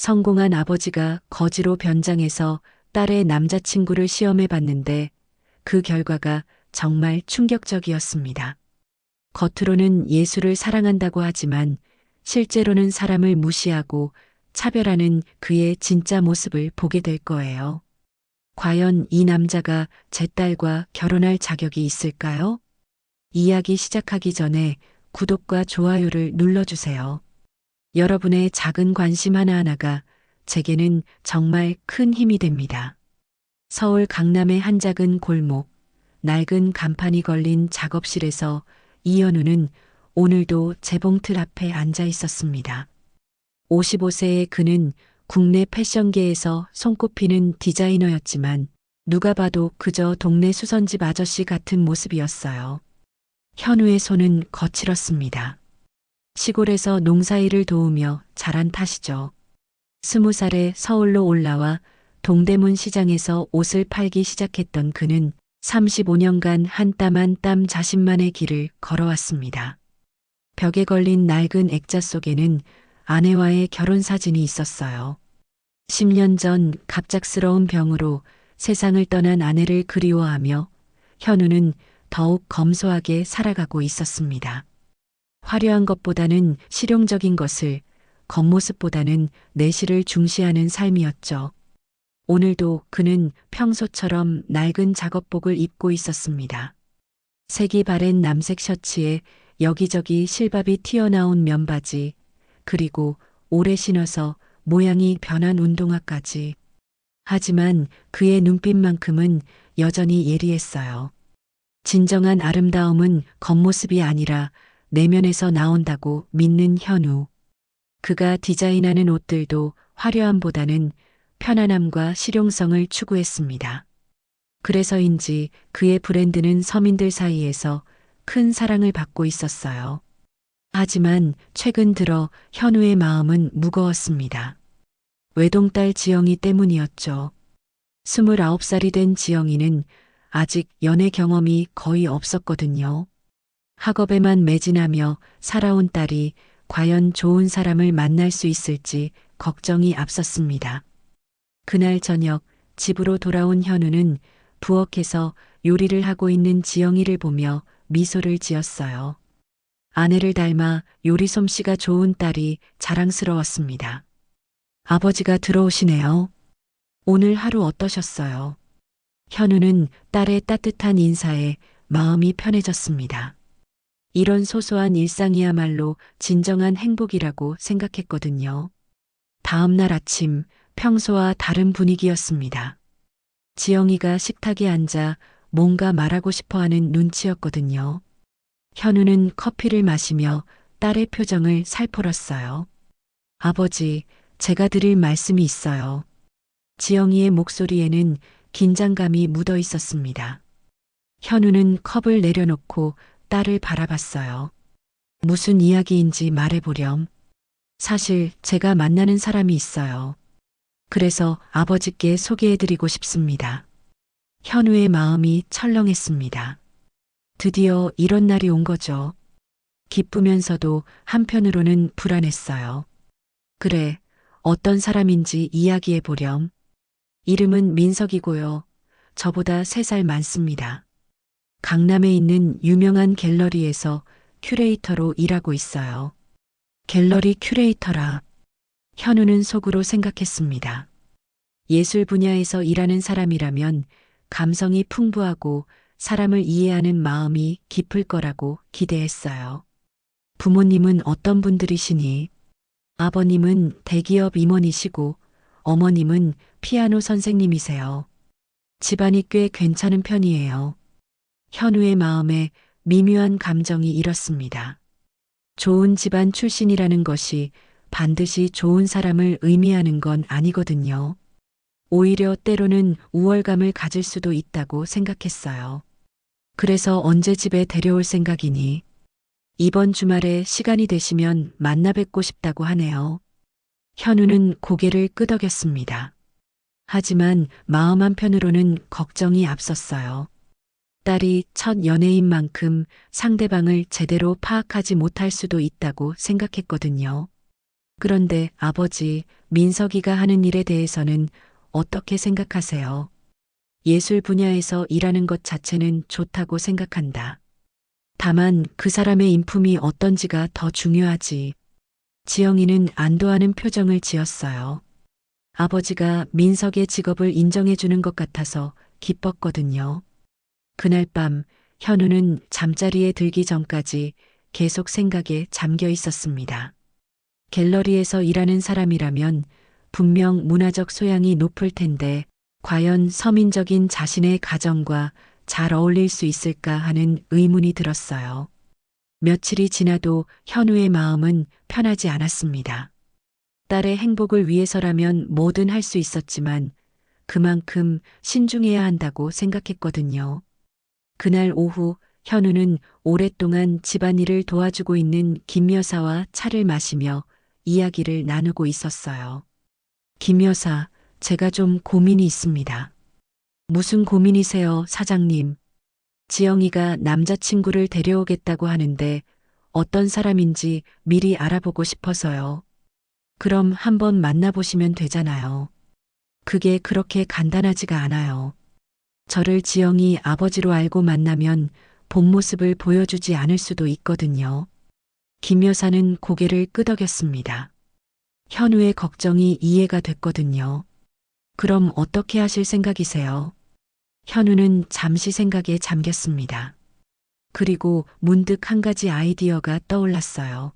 성공한 아버지가 거지로 변장해서 딸의 남자친구를 시험해 봤는데 그 결과가 정말 충격적이었습니다. 겉으로는 예수를 사랑한다고 하지만 실제로는 사람을 무시하고 차별하는 그의 진짜 모습을 보게 될 거예요. 과연 이 남자가 제 딸과 결혼할 자격이 있을까요? 이야기 시작하기 전에 구독과 좋아요를 눌러주세요. 여러분의 작은 관심 하나하나가 제게는 정말 큰 힘이 됩니다. 서울 강남의 한 작은 골목, 낡은 간판이 걸린 작업실에서 이현우는 오늘도 재봉틀 앞에 앉아 있었습니다. 55세의 그는 국내 패션계에서 손꼽히는 디자이너였지만 누가 봐도 그저 동네 수선집 아저씨 같은 모습이었어요. 현우의 손은 거칠었습니다. 시골에서 농사일을 도우며 자란 탓이죠. 20살에 서울로 올라와 동대문 시장에서 옷을 팔기 시작했던 그는 35년간 한 땀 한 땀 자신만의 길을 걸어왔습니다. 벽에 걸린 낡은 액자 속에는 아내와의 결혼 사진이 있었어요. 10년 전 갑작스러운 병으로 세상을 떠난 아내를 그리워하며 현우는 더욱 검소하게 살아가고 있었습니다. 화려한 것보다는 실용적인 것을, 겉모습보다는 내실을 중시하는 삶이었죠. 오늘도 그는 평소처럼 낡은 작업복을 입고 있었습니다. 색이 바랜 남색 셔츠에 여기저기 실밥이 튀어나온 면바지, 그리고 오래 신어서 모양이 변한 운동화까지. 하지만 그의 눈빛만큼은 여전히 예리했어요. 진정한 아름다움은 겉모습이 아니라 내면에서 나온다고 믿는 현우. 그가 디자인하는 옷들도 화려함보다는 편안함과 실용성을 추구했습니다. 그래서인지 그의 브랜드는 서민들 사이에서 큰 사랑을 받고 있었어요. 하지만 최근 들어 현우의 마음은 무거웠습니다. 외동딸 지영이 때문이었죠. 29살이 된 지영이는 아직 연애 경험이 거의 없었거든요. 학업에만 매진하며 살아온 딸이 과연 좋은 사람을 만날 수 있을지 걱정이 앞섰습니다. 그날 저녁 집으로 돌아온 현우는 부엌에서 요리를 하고 있는 지영이를 보며 미소를 지었어요. 아내를 닮아 요리 솜씨가 좋은 딸이 자랑스러웠습니다. 아버지가 들어오시네요. 오늘 하루 어떠셨어요? 현우는 딸의 따뜻한 인사에 마음이 편해졌습니다. 이런 소소한 일상이야말로 진정한 행복이라고 생각했거든요. 다음 날 아침 평소와 다른 분위기였습니다. 지영이가 식탁에 앉아 뭔가 말하고 싶어하는 눈치였거든요. 현우는 커피를 마시며 딸의 표정을 살펴봤어요. 아버지, 제가 드릴 말씀이 있어요. 지영이의 목소리에는 긴장감이 묻어 있었습니다. 현우는 컵을 내려놓고 딸을 바라봤어요. 무슨 이야기인지 말해보렴. 사실 제가 만나는 사람이 있어요. 그래서 아버지께 소개해드리고 싶습니다. 현우의 마음이 철렁했습니다. 드디어 이런 날이 온 거죠. 기쁘면서도 한편으로는 불안했어요. 그래, 어떤 사람인지 이야기해보렴. 이름은 민석이고요. 저보다 3살 많습니다. 강남에 있는 유명한 갤러리에서 큐레이터로 일하고 있어요. 갤러리 큐레이터라. 현우는 속으로 생각했습니다. 예술 분야에서 일하는 사람이라면 감성이 풍부하고 사람을 이해하는 마음이 깊을 거라고 기대했어요. 부모님은 어떤 분들이시니? 아버님은 대기업 임원이시고 어머님은 피아노 선생님이세요. 집안이 꽤 괜찮은 편이에요. 현우의 마음에 미묘한 감정이 일었습니다. 좋은 집안 출신이라는 것이 반드시 좋은 사람을 의미하는 건 아니거든요. 오히려 때로는 우월감을 가질 수도 있다고 생각했어요. 그래서 언제 집에 데려올 생각이니? 이번 주말에 시간이 되시면 만나 뵙고 싶다고 하네요. 현우는 고개를 끄덕였습니다. 하지만 마음 한편으로는 걱정이 앞섰어요. 딸이 첫 연애인 만큼 상대방을 제대로 파악하지 못할 수도 있다고 생각했거든요. 그런데 아버지, 민석이가 하는 일에 대해서는 어떻게 생각하세요? 예술 분야에서 일하는 것 자체는 좋다고 생각한다. 다만 그 사람의 인품이 어떤지가 더 중요하지. 지영이는 안도하는 표정을 지었어요. 아버지가 민석의 직업을 인정해 주는 것 같아서 기뻤거든요. 그날 밤 현우는 잠자리에 들기 전까지 계속 생각에 잠겨 있었습니다. 갤러리에서 일하는 사람이라면 분명 문화적 소양이 높을 텐데 과연 서민적인 자신의 가정과 잘 어울릴 수 있을까 하는 의문이 들었어요. 며칠이 지나도 현우의 마음은 편하지 않았습니다. 딸의 행복을 위해서라면 뭐든 할 수 있었지만 그만큼 신중해야 한다고 생각했거든요. 그날 오후 현우는 오랫동안 집안일을 도와주고 있는 김 여사와 차를 마시며 이야기를 나누고 있었어요. 김 여사, 제가 좀 고민이 있습니다. 무슨 고민이세요, 사장님? 지영이가 남자친구를 데려오겠다고 하는데 어떤 사람인지 미리 알아보고 싶어서요. 그럼 한번 만나보시면 되잖아요. 그게 그렇게 간단하지가 않아요. 저를 지영이 아버지로 알고 만나면 본 모습을 보여주지 않을 수도 있거든요. 김 여사는 고개를 끄덕였습니다. 현우의 걱정이 이해가 됐거든요. 그럼 어떻게 하실 생각이세요? 현우는 잠시 생각에 잠겼습니다. 그리고 문득 한 가지 아이디어가 떠올랐어요.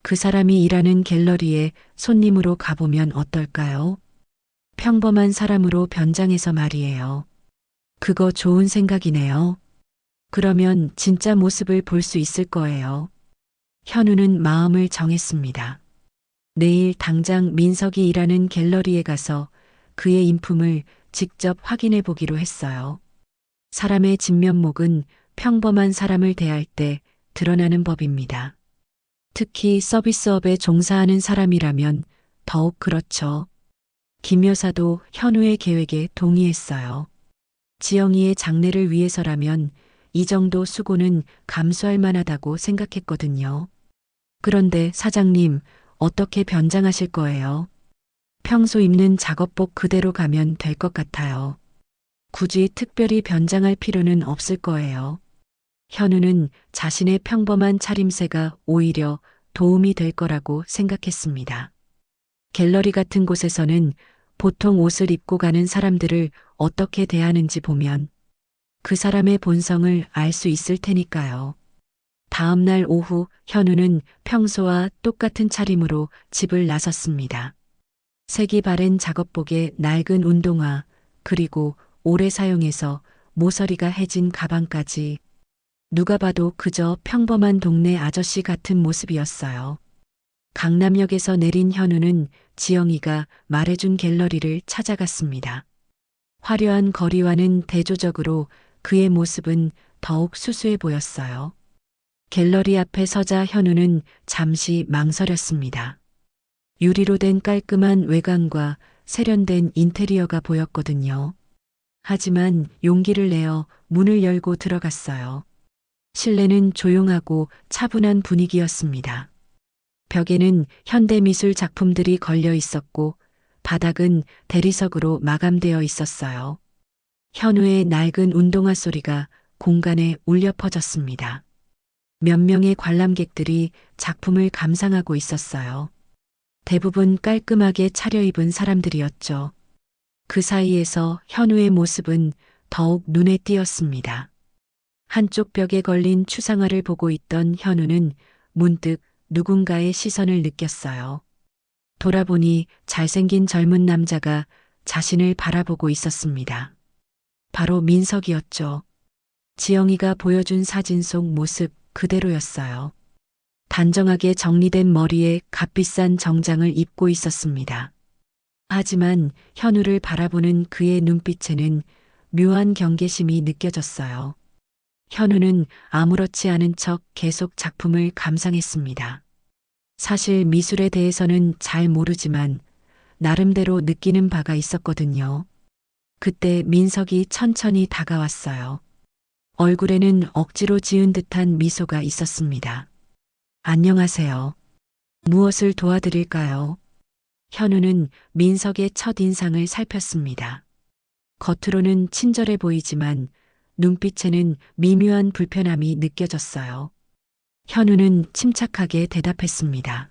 그 사람이 일하는 갤러리에 손님으로 가보면 어떨까요? 평범한 사람으로 변장해서 말이에요. 그거 좋은 생각이네요. 그러면 진짜 모습을 볼 수 있을 거예요. 현우는 마음을 정했습니다. 내일 당장 민석이 일하는 갤러리에 가서 그의 인품을 직접 확인해 보기로 했어요. 사람의 진면목은 평범한 사람을 대할 때 드러나는 법입니다. 특히 서비스업에 종사하는 사람이라면 더욱 그렇죠. 김 여사도 현우의 계획에 동의했어요. 지영이의 장래를 위해서라면 이 정도 수고는 감수할 만하다고 생각했거든요. 그런데 사장님, 어떻게 변장하실 거예요? 평소 입는 작업복 그대로 가면 될 것 같아요. 굳이 특별히 변장할 필요는 없을 거예요. 현우는 자신의 평범한 차림새가 오히려 도움이 될 거라고 생각했습니다. 갤러리 같은 곳에서는 보통 옷을 입고 가는 사람들을 어떻게 대하는지 보면 그 사람의 본성을 알 수 있을 테니까요. 다음 날 오후 현우는 평소와 똑같은 차림으로 집을 나섰습니다. 색이 바랜 작업복에 낡은 운동화, 그리고 오래 사용해서 모서리가 해진 가방까지 누가 봐도 그저 평범한 동네 아저씨 같은 모습이었어요. 강남역에서 내린 현우는 지영이가 말해준 갤러리를 찾아갔습니다. 화려한 거리와는 대조적으로 그의 모습은 더욱 수수해 보였어요. 갤러리 앞에 서자 현우는 잠시 망설였습니다. 유리로 된 깔끔한 외관과 세련된 인테리어가 보였거든요. 하지만 용기를 내어 문을 열고 들어갔어요. 실내는 조용하고 차분한 분위기였습니다. 벽에는 현대미술 작품들이 걸려 있었고 바닥은 대리석으로 마감되어 있었어요. 현우의 낡은 운동화 소리가 공간에 울려 퍼졌습니다. 몇 명의 관람객들이 작품을 감상하고 있었어요. 대부분 깔끔하게 차려입은 사람들이었죠. 그 사이에서 현우의 모습은 더욱 눈에 띄었습니다. 한쪽 벽에 걸린 추상화를 보고 있던 현우는 문득 누군가의 시선을 느꼈어요. 돌아보니 잘생긴 젊은 남자가 자신을 바라보고 있었습니다. 바로 민석이었죠. 지영이가 보여준 사진 속 모습 그대로였어요. 단정하게 정리된 머리에 값비싼 정장을 입고 있었습니다. 하지만 현우를 바라보는 그의 눈빛에는 묘한 경계심이 느껴졌어요. 현우는 아무렇지 않은 척 계속 작품을 감상했습니다. 사실 미술에 대해서는 잘 모르지만 나름대로 느끼는 바가 있었거든요. 그때 민석이 천천히 다가왔어요. 얼굴에는 억지로 지은 듯한 미소가 있었습니다. 안녕하세요. 무엇을 도와드릴까요? 현우는 민석의 첫 인상을 살폈습니다. 겉으로는 친절해 보이지만 눈빛에는 미묘한 불편함이 느껴졌어요. 현우는 침착하게 대답했습니다.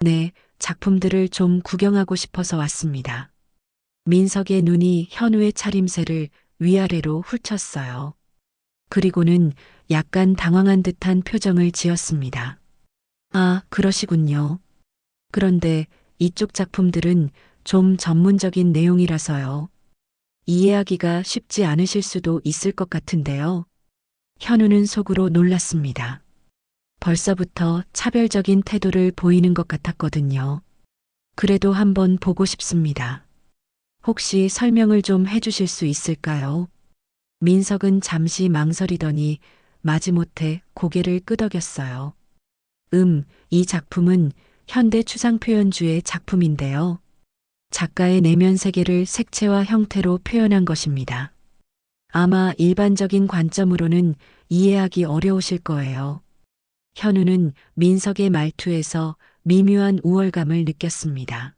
네, 작품들을 좀 구경하고 싶어서 왔습니다. 민석의 눈이 현우의 차림새를 위아래로 훑었어요. 그리고는 약간 당황한 듯한 표정을 지었습니다. 아, 그러시군요. 그런데 이쪽 작품들은 좀 전문적인 내용이라서요. 이해하기가 쉽지 않으실 수도 있을 것 같은데요. 현우는 속으로 놀랐습니다. 벌써부터 차별적인 태도를 보이는 것 같았거든요. 그래도 한번 보고 싶습니다. 혹시 설명을 좀 해주실 수 있을까요? 민석은 잠시 망설이더니 마지못해 고개를 끄덕였어요. 이 작품은 현대 추상표현주의 작품인데요. 작가의 내면 세계를 색채와 형태로 표현한 것입니다. 아마 일반적인 관점으로는 이해하기 어려우실 거예요. 현우는 민석의 말투에서 미묘한 우월감을 느꼈습니다.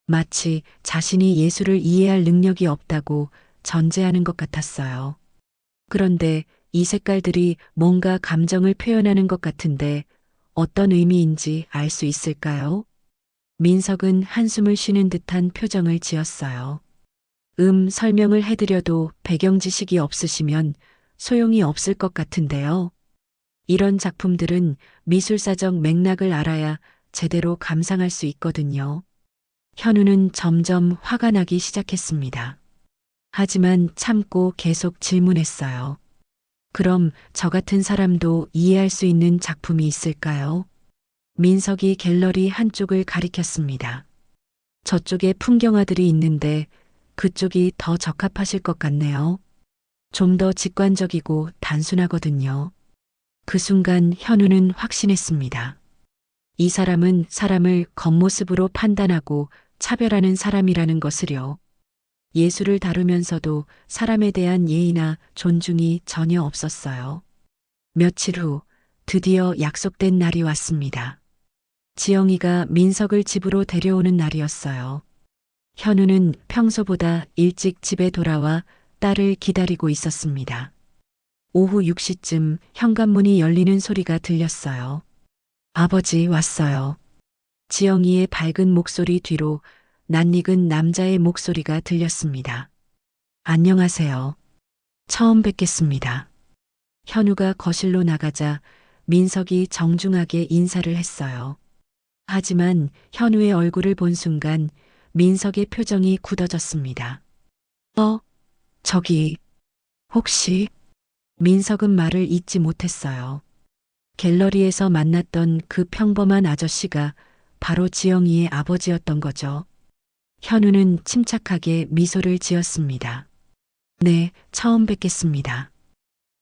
마치 자신이 예술을 이해할 능력이 없다고 전제하는 것 같았어요. 그런데 이 색깔들이 뭔가 감정을 표현하는 것 같은데 어떤 의미인지 알 수 있을까요? 민석은 한숨을 쉬는 듯한 표정을 지었어요. 설명을 해드려도 배경 지식이 없으시면 소용이 없을 것 같은데요. 이런 작품들은 미술사적 맥락을 알아야 제대로 감상할 수 있거든요. 현우는 점점 화가 나기 시작했습니다. 하지만 참고 계속 질문했어요. 그럼 저 같은 사람도 이해할 수 있는 작품이 있을까요? 민석이 갤러리 한쪽을 가리켰습니다. 저쪽에 풍경화들이 있는데 그쪽이 더 적합하실 것 같네요. 좀 더 직관적이고 단순하거든요. 그 순간 현우는 확신했습니다. 이 사람은 사람을 겉모습으로 판단하고 차별하는 사람이라는 것을요. 예술을 다루면서도 사람에 대한 예의나 존중이 전혀 없었어요. 며칠 후 드디어 약속된 날이 왔습니다. 지영이가 민석을 집으로 데려오는 날이었어요. 현우는 평소보다 일찍 집에 돌아와 딸을 기다리고 있었습니다. 오후 6시쯤 현관문이 열리는 소리가 들렸어요. 아버지 왔어요. 지영이의 밝은 목소리 뒤로 낯익은 남자의 목소리가 들렸습니다. 안녕하세요. 처음 뵙겠습니다. 현우가 거실로 나가자 민석이 정중하게 인사를 했어요. 하지만 현우의 얼굴을 본 순간 민석의 표정이 굳어졌습니다. 저기, 혹시, 민석은 말을 잇지 못했어요. 갤러리에서 만났던 그 평범한 아저씨가 바로 지영이의 아버지였던 거죠. 현우는 침착하게 미소를 지었습니다. 네, 처음 뵙겠습니다.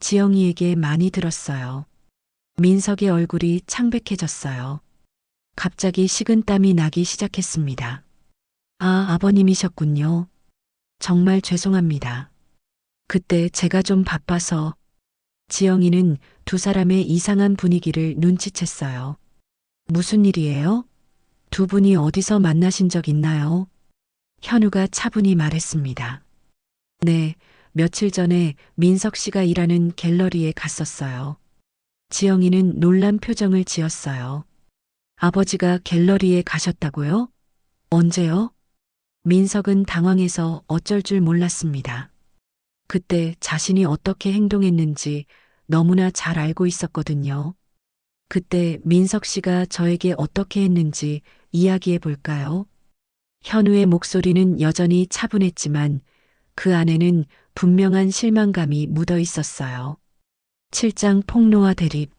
지영이에게 많이 들었어요. 민석의 얼굴이 창백해졌어요. 갑자기 식은땀이 나기 시작했습니다. 아, 아버님이셨군요. 정말 죄송합니다. 그때 제가 좀 바빠서. 지영이는 두 사람의 이상한 분위기를 눈치챘어요. 무슨 일이에요? 두 분이 어디서 만나신 적 있나요? 현우가 차분히 말했습니다. 네, 며칠 전에 민석 씨가 일하는 갤러리에 갔었어요. 지영이는 놀란 표정을 지었어요. 아버지가 갤러리에 가셨다고요? 언제요? 민석은 당황해서 어쩔 줄 몰랐습니다. 그때 자신이 어떻게 행동했는지 너무나 잘 알고 있었거든요. 그때 민석 씨가 저에게 어떻게 했는지 이야기해 볼까요? 현우의 목소리는 여전히 차분했지만 그 안에는 분명한 실망감이 묻어 있었어요. 7장 폭로와 대립.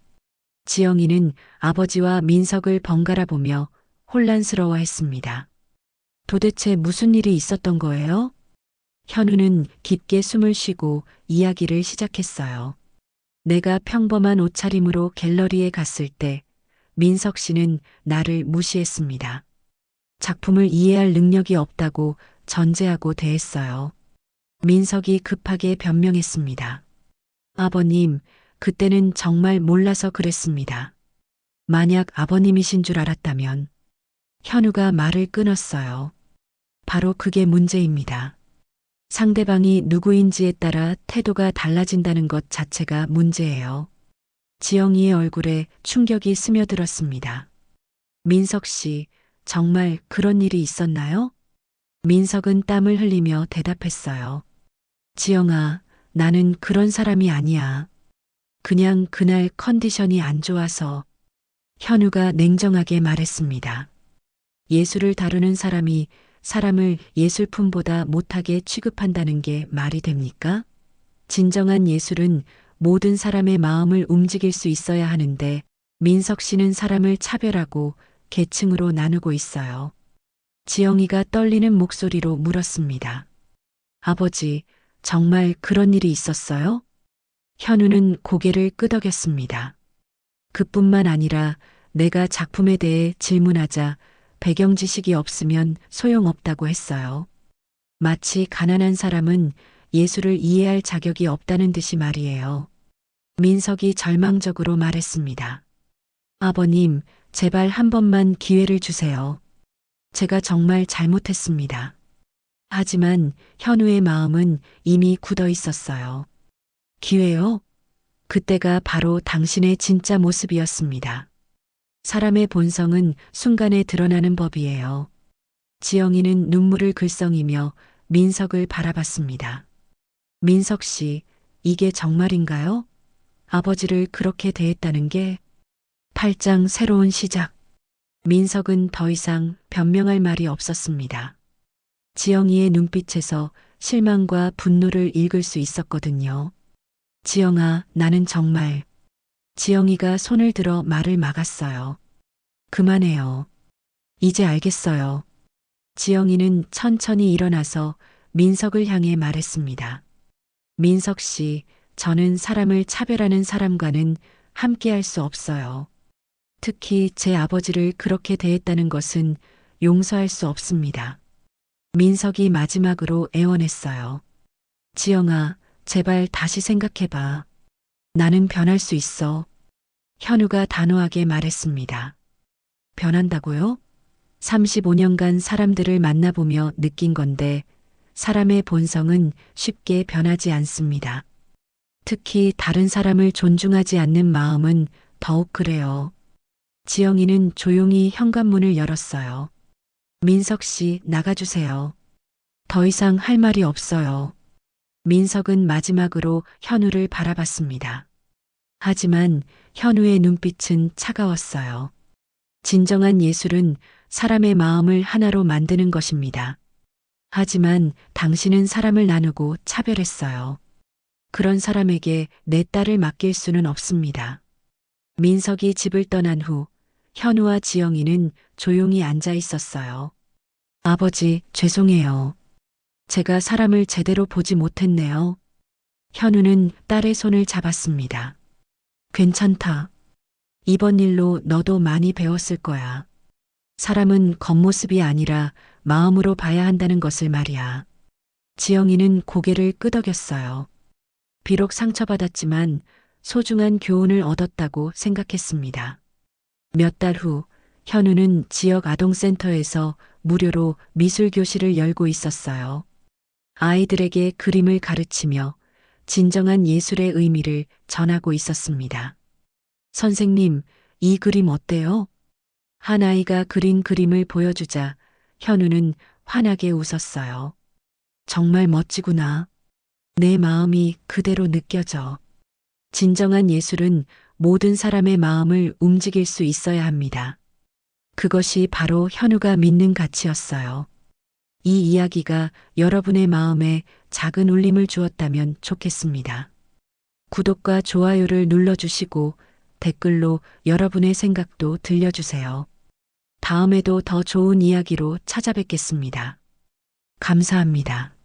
지영이는 아버지와 민석을 번갈아 보며 혼란스러워했습니다. 도대체 무슨 일이 있었던 거예요? 현우는 깊게 숨을 쉬고 이야기를 시작했어요. 내가 평범한 옷차림으로 갤러리에 갔을 때 민석 씨는 나를 무시했습니다. 작품을 이해할 능력이 없다고 전제하고 대했어요. 민석이 급하게 변명했습니다. 아버님, 그때는 정말 몰라서 그랬습니다. 만약 아버님이신 줄 알았다면. 현우가 말을 끊었어요. 바로 그게 문제입니다. 상대방이 누구인지에 따라 태도가 달라진다는 것 자체가 문제예요. 지영이의 얼굴에 충격이 스며들었습니다. 민석 씨, 정말 그런 일이 있었나요? 민석은 땀을 흘리며 대답했어요. 지영아, 나는 그런 사람이 아니야. 그냥 그날 컨디션이 안 좋아서. 현우가 냉정하게 말했습니다. 예술을 다루는 사람이 사람을 예술품보다 못하게 취급한다는 게 말이 됩니까? 진정한 예술은 모든 사람의 마음을 움직일 수 있어야 하는데 민석 씨는 사람을 차별하고 계층으로 나누고 있어요. 지영이가 떨리는 목소리로 물었습니다. 아버지, 정말 그런 일이 있었어요? 현우는 고개를 끄덕였습니다. 그뿐만 아니라 내가 작품에 대해 질문하자 배경 지식이 없으면 소용없다고 했어요. 마치 가난한 사람은 예술을 이해할 자격이 없다는 듯이 말이에요. 민석이 절망적으로 말했습니다. 아버님, 제발 한 번만 기회를 주세요. 제가 정말 잘못했습니다. 하지만 현우의 마음은 이미 굳어 있었어요. 기회요? 그때가 바로 당신의 진짜 모습이었습니다. 사람의 본성은 순간에 드러나는 법이에요. 지영이는 눈물을 글썽이며 민석을 바라봤습니다. 민석 씨, 이게 정말인가요? 아버지를 그렇게 대했다는 게 8장 새로운 시작. 민석은 더 이상 변명할 말이 없었습니다. 지영이의 눈빛에서 실망과 분노를 읽을 수 있었거든요. 지영아, 나는 정말. 지영이가 손을 들어 말을 막았어요. 그만해요. 이제 알겠어요. 지영이는 천천히 일어나서 민석을 향해 말했습니다. 민석 씨, 저는 사람을 차별하는 사람과는 함께할 수 없어요. 특히 제 아버지를 그렇게 대했다는 것은 용서할 수 없습니다. 민석이 마지막으로 애원했어요. 지영아, 제발 다시 생각해봐. 나는 변할 수 있어. 현우가 단호하게 말했습니다. 변한다고요? 35년간 사람들을 만나보며 느낀 건데 사람의 본성은 쉽게 변하지 않습니다. 특히 다른 사람을 존중하지 않는 마음은 더욱 그래요. 지영이는 조용히 현관문을 열었어요. 민석 씨, 나가주세요. 더 이상 할 말이 없어요. 민석은 마지막으로 현우를 바라봤습니다. 하지만 현우의 눈빛은 차가웠어요. 진정한 예술은 사람의 마음을 하나로 만드는 것입니다. 하지만 당신은 사람을 나누고 차별했어요. 그런 사람에게 내 딸을 맡길 수는 없습니다. 민석이 집을 떠난 후 현우와 지영이는 조용히 앉아 있었어요. 아버지, 죄송해요. 제가 사람을 제대로 보지 못했네요. 현우는 딸의 손을 잡았습니다. 괜찮다. 이번 일로 너도 많이 배웠을 거야. 사람은 겉모습이 아니라 마음으로 봐야 한다는 것을 말이야. 지영이는 고개를 끄덕였어요. 비록 상처받았지만 소중한 교훈을 얻었다고 생각했습니다. 몇 달 후 현우는 지역 아동센터에서 무료로 미술교실을 열고 있었어요. 아이들에게 그림을 가르치며 진정한 예술의 의미를 전하고 있었습니다. 선생님, 이 그림 어때요? 한 아이가 그린 그림을 보여주자 현우는 환하게 웃었어요. 정말 멋지구나. 내 마음이 그대로 느껴져. 진정한 예술은 모든 사람의 마음을 움직일 수 있어야 합니다. 그것이 바로 현우가 믿는 가치였어요. 이 이야기가 여러분의 마음에 작은 울림을 주었다면 좋겠습니다. 구독과 좋아요를 눌러주시고 댓글로 여러분의 생각도 들려주세요. 다음에도 더 좋은 이야기로 찾아뵙겠습니다. 감사합니다.